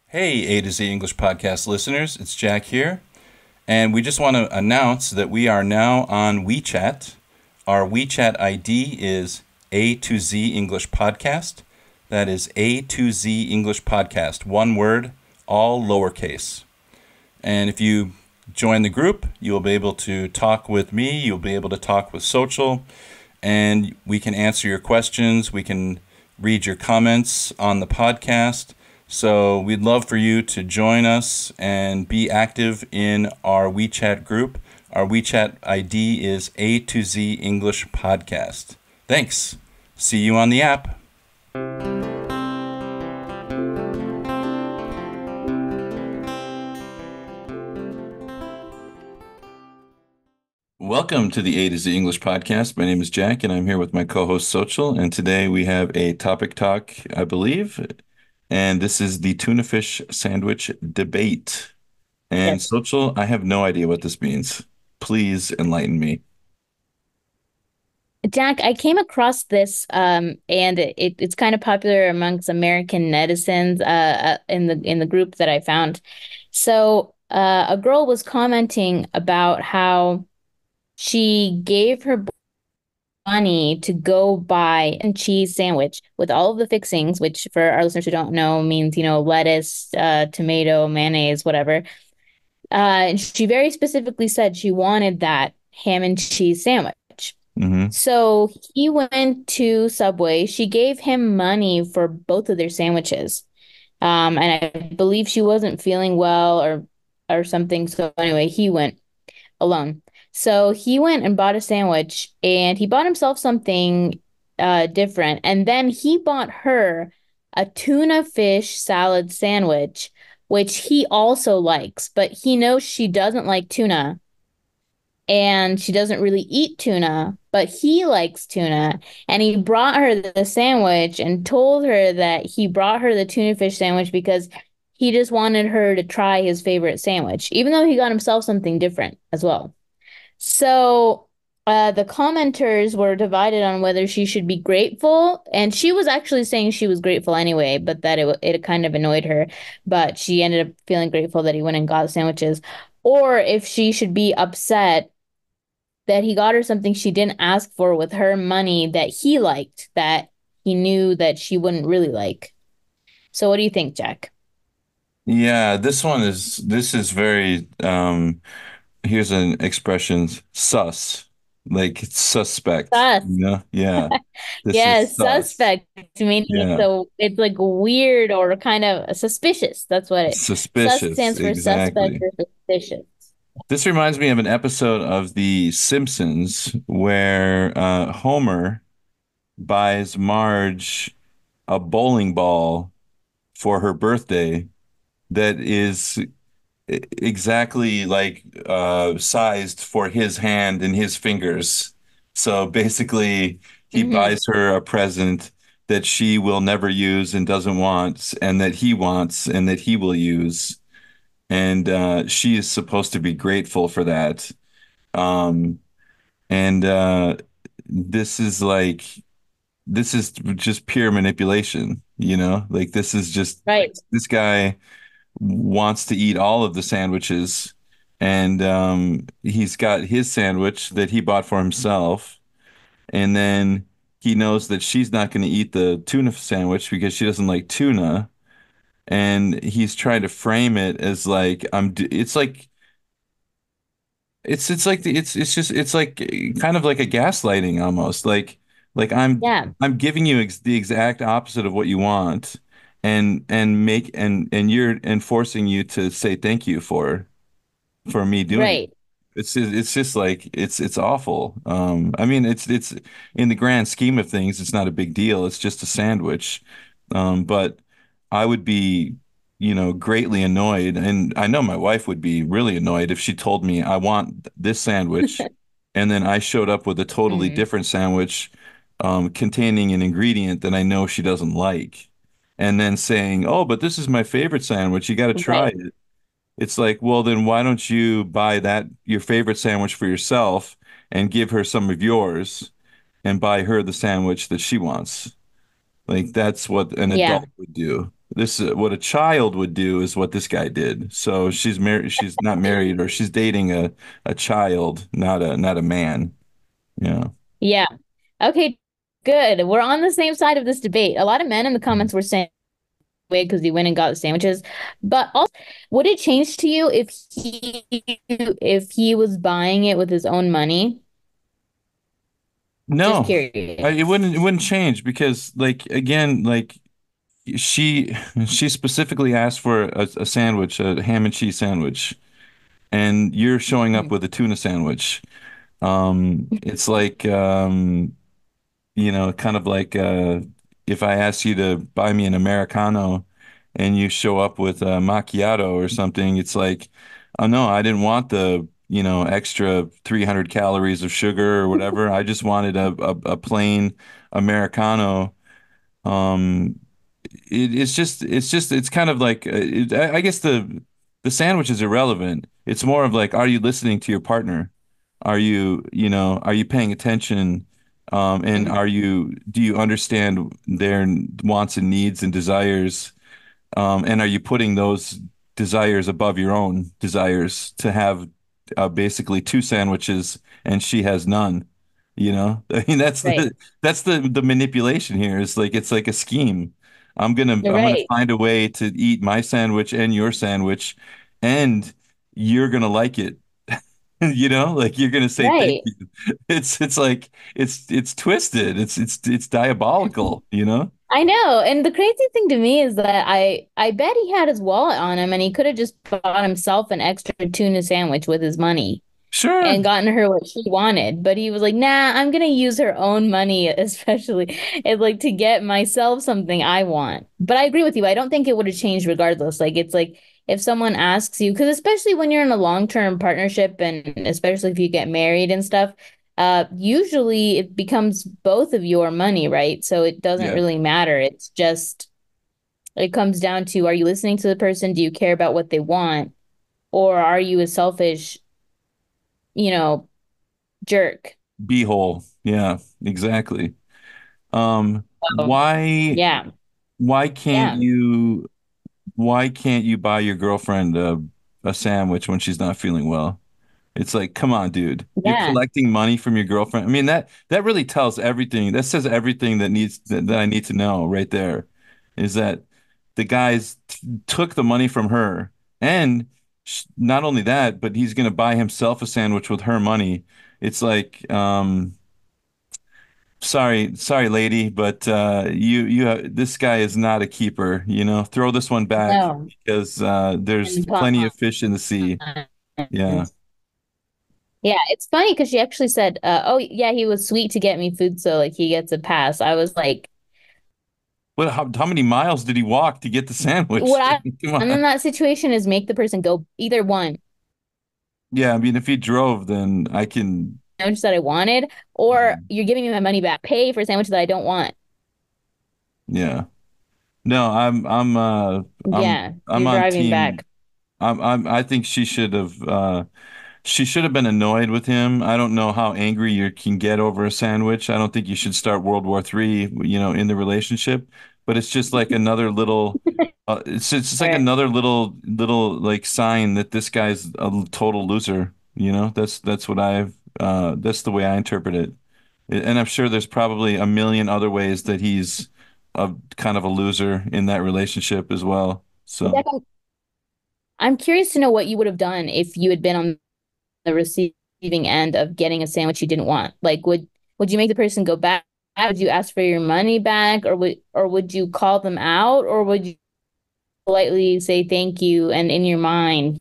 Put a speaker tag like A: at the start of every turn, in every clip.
A: Hey, A to Z English Podcast listeners, it's Jack here, and we just want to announce that we are now on WeChat. Our WeChat ID is A to Z English Podcast. That is A to Z English Podcast, one word, all lowercase. And if you join the group, you'll be able to talk with me, you'll be able to talk with Xochitl, and we can answer your questions, we can read your comments on the podcast. So we'd love for you to join us and be active in our WeChat group. Our WeChat ID is A to Z English Podcast. Thanks. See you on the app. Welcome to the A to Z English Podcast. My name is Jack, and I'm here with my co-host Xochitl. And today we have a topic talk, I believe. And this is the tuna fish sandwich debate. And
B: Yes.
A: Xochitl, I have no idea what this means. Please enlighten me.
B: Jack, I came across this and it's kind of popular amongst American netizens in the group that I found. So a girl was commenting about how she gave her money to go buy a cheese sandwich with all of the fixings, which for our listeners who don't know means, lettuce, tomato, mayonnaise, whatever. And she very specifically said she wanted that ham and cheese sandwich.
A: Hmm.
B: So he went to Subway. She gave him money for both of their sandwiches. And I believe she wasn't feeling well or something. So anyway, he went alone. So he went and bought a sandwich and he bought himself something different. And then he bought her a tuna fish salad sandwich, which he also likes, but he knows she doesn't like tuna and she doesn't really eat tuna, but he likes tuna. And he brought her the sandwich and told her that he brought her the tuna fish sandwich because he just wanted her to try his favorite sandwich, even though he got himself something different as well. So the commenters were divided on whether she should be grateful, and she was actually saying she was grateful anyway, but that it kind of annoyed her. But she ended up feeling grateful that he went and got the sandwiches, or if she should be upset that he got her something she didn't ask for with her money that he liked, that he knew that she wouldn't really like. So what do you think, Jack?
A: Yeah, this is very here's an expression, sus. Like it's suspect,
B: Sus.
A: you know? Yeah. This is
B: Yes,
A: sus.
B: suspect, meaning
A: Yeah.
B: it's like weird or kind of suspicious. That's what it sus
A: Suspicious,
B: stands for, suspect
A: exactly.
B: or suspicious.
A: This reminds me of an episode of The Simpsons where Homer buys Marge a bowling ball for her birthday that is exactly like sized for his hand and his fingers. So basically, he
B: Hmm.
A: buys her a present that she will never use and doesn't want, and that he wants and that he will use. And she is supposed to be grateful for that. Um, and this is like, this is just pure manipulation, you know? Like, this is just,
B: Right.
A: this guy wants to eat all of the sandwiches, and he's got his sandwich that he bought for himself, and then he knows that she's not going to eat the tuna sandwich because she doesn't like tuna, and he's trying to frame it as like it's like it's like it's just it's like kind of like a gaslighting almost like
B: Yeah.
A: I'm giving you the exact opposite of what you want, and you're enforcing you to say thank you for me doing it.
B: Right.
A: It's just like it's awful. I mean it's in the grand scheme of things, it's not a big deal. It's just a sandwich. But I would be, greatly annoyed, and I know my wife would be really annoyed if she told me I want this sandwich, and then I showed up with a totally
B: Hmm.
A: different sandwich, containing an ingredient that I know she doesn't like, and then saying, "Oh, but this is my favorite sandwich. You got to try
B: Right.
A: it." It's like, well, then why don't you buy that your favorite sandwich for yourself and give her some of yours and buy her the sandwich that she wants? Like that's what an
B: Yeah.
A: adult would do. This what a child would do is what this guy did. So she's married. She's not married, or she's dating a child, not a man. Yeah.
B: Yeah. Okay, good. We're on the same side of this debate. A lot of men in the comments were saying because he went and got the sandwiches. But also, would it change to you if he was buying it with his own money? Just
A: No, it
B: curious.
A: wouldn't change because like again like she she specifically asked for a sandwich, a ham and cheese sandwich, and you're showing up
B: Mhm.
A: with a tuna sandwich. It's like kind of like if I ask you to buy me an Americano and you show up with a macchiato or something, it's like, oh no, I didn't want the, extra 300 calories of sugar or whatever. I just wanted a plain Americano. Um, it's kind of like I guess the sandwich is irrelevant. It's more of like, are you listening to your partner? Are you paying attention? And do you understand their wants and needs and desires? And are you putting those desires above your own desires to have basically two sandwiches and she has none? I mean
B: Right.
A: that's the manipulation here. It's like a scheme. I'm gonna
B: Right.
A: find a way to eat my sandwich and your sandwich, and you're gonna like it. Like you're gonna say thank
B: Right.
A: you. It's like it's twisted. It's diabolical.
B: I know. And the crazy thing to me is that I bet he had his wallet on him and he could have just bought himself an extra tuna sandwich with his money
A: Sure.
B: and gotten her what she wanted. But he was like, nah, I'm gonna use her own money, especially and like to get myself something I want. But I agree with you. I don't think it would have changed regardless. Like it's like if someone asks you, because especially when you're in a long-term partnership and especially if you get married and stuff, usually it becomes both of your money, right? So it doesn't
A: Yeah.
B: really matter. It's just it comes down to are you listening to the person? Do you care about what they want? Or are you a selfish, you know, jerk?
A: Beehole. Yeah, exactly.
B: So,
A: Why
B: yeah,
A: why can't
B: yeah,
A: you buy your girlfriend a sandwich when she's not feeling well? It's like, come on, dude. You're
B: yeah.
A: collecting money from your girlfriend. I mean, that really tells everything. That says everything that I need to know right there. Is that the guys took the money from her, and not only that, but he's going to buy himself a sandwich with her money. It's like, sorry, lady, but this guy is not a keeper. Throw this one back
B: No.
A: because there's
B: And
A: plenty of fish in the sea. Yeah.
B: yeah, it's funny because she actually said, "Oh yeah, he was sweet to get me food, so like he gets a pass." I was like,
A: How many miles did he walk to get the
B: "What
A: sandwich?
B: I
A: Come
B: done in
A: on.
B: that situation is make the person go either one,
A: Yeah, I mean, if he drove, then I can.
B: sandwich that I wanted, or you're giving me my money back, pay for a sandwich that I don't want."
A: Yeah. No,
B: Yeah,
A: I'm
B: you're
A: on
B: driving
A: team.
B: back.
A: I think she should have been annoyed with him. I don't know how angry you can get over a sandwich. I don't think you should start World War III, in the relationship. But it's just like another little, it's just
B: All
A: like
B: right.
A: another little like sign that this guy's a total loser. That's the way I interpret it. And I'm sure there's probably a million other ways that he's a kind of a loser in that relationship as well. So.
B: Jack, I'm curious to know what you would have done if you had been on the receiving end of getting a sandwich you didn't want. Like, would you make the person go back? Would you ask for your money back, or would you call them out, or would you politely say thank you and in your mind,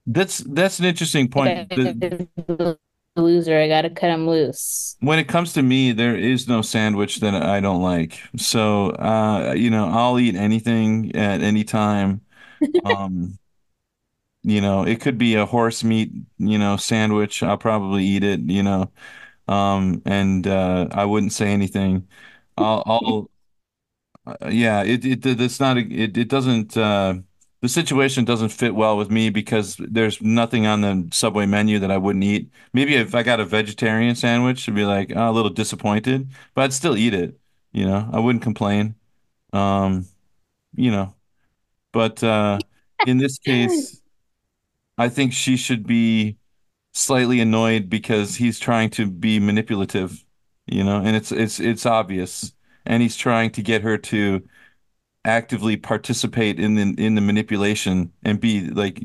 A: That's an interesting point.
B: the loser, I gotta cut him loose.
A: When it comes to me, there is no sandwich that I don't like. So, I'll eat anything at any time. Um, it could be a horse meat, sandwich. I'll probably eat it, and I wouldn't say anything. I'll yeah, it's not it doesn't the situation doesn't fit well with me because there's nothing on the Subway menu that I wouldn't eat. Maybe if I got a vegetarian sandwich, I'd be like, oh, a little disappointed, but I'd still eat it. I wouldn't complain. Um, you know, but in this case, I think she should be slightly annoyed because he's trying to be manipulative, and it's obvious, and he's trying to get her to actively participate in the manipulation and be like,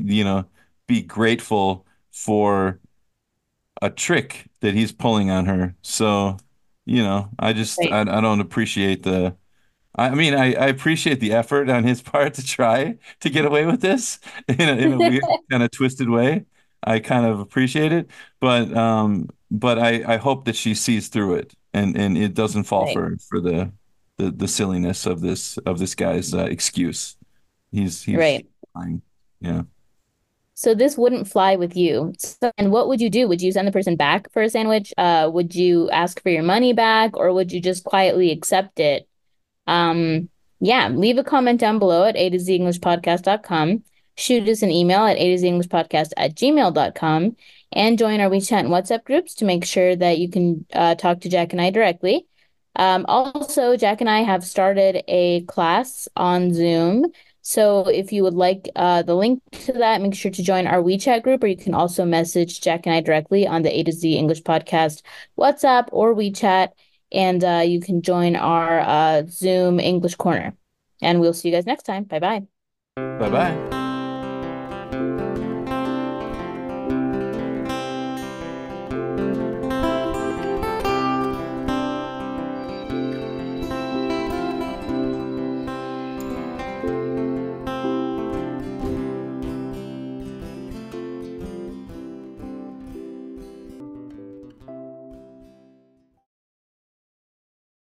A: be grateful for a trick that he's pulling on her. So,
B: Right.
A: I don't appreciate I mean, I appreciate the effort on his part to try to get away with this in a weird kind of twisted way. I kind of appreciate it, but I hope that she sees through it and it doesn't fall
B: Right.
A: for the silliness of this guy's excuse. He's
B: Right.
A: fine. Yeah.
B: So this wouldn't fly with you. So, and what would you do? Would you send the person back for a sandwich? Would you ask for your money back, or would you just quietly accept it? Yeah, leave a comment down below at a to z english podcast.com. Shoot us an email at a to z english podcast at gmail.com and join our WeChat and WhatsApp groups to make sure that you can talk to Jack and I directly. Also, Jack and I have started a class on Zoom. So if you would like the link to that, make sure to join our WeChat group, or you can also message Jack and I directly on the A to Z English Podcast WhatsApp or WeChat, and you can join our Zoom English Corner. And we'll see you guys next time. Bye bye.
A: Bye bye.